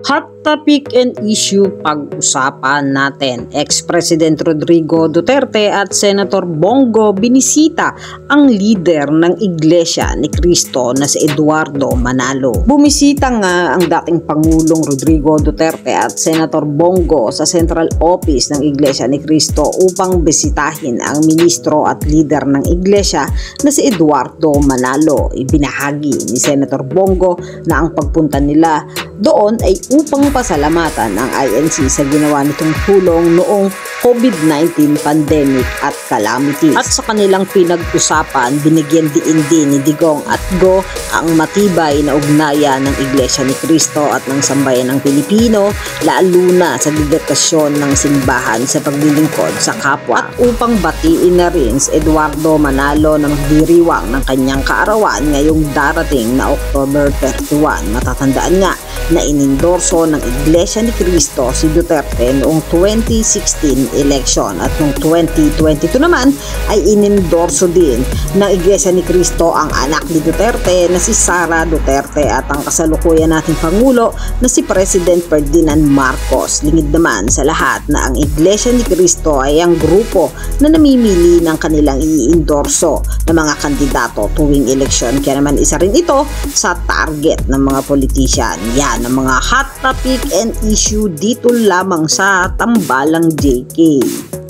Hot topic and issue pag-usapan natin. Ex-President Rodrigo Duterte at Senator Bongo binisita ang leader ng Iglesia ni Cristo na si Eduardo Manalo. Bumisita nga ang dating Pangulong Rodrigo Duterte at Senator Bongo sa Central Office ng Iglesia ni Cristo upang bisitahin ang ministro at leader ng Iglesia na si Eduardo Manalo. Ibinahagi ni Senator Bongo na ang pagpunta nila doon ay upang pasalamatan ang INC sa ginawa nitong tulong noong COVID-19 pandemic at calamity. At sa kanilang pinag-usapan, binigyan diin din ni Digong at Go ang matibay na ugnayan ng Iglesia ni Cristo at ng sambayan ng Pilipino, lalo na sa dedikasyon ng simbahan sa paglilingkod sa kapwa. At upang batiin na rin si Eduardo Manalo na magdiriwang ng kanyang kaarawan ngayong darating na October 31. Matatandaan nga na inendorso ng Iglesia ni Cristo si Duterte noong 2016 election at noong 2022 naman ay inendorso din ng Iglesia ni Cristo ang anak ni Duterte na si Sara Duterte at ang kasalukuyan nating Pangulo na si President Ferdinand Marcos. Lingid naman sa lahat na ang Iglesia ni Cristo ay ang grupo na namimili ng kanilang i-endorso na mga kandidato tuwing eleksyon, kaya naman isa rin ito sa target ng mga politician. Yan ang mga hot topic and issue dito lamang sa Tambalang JK.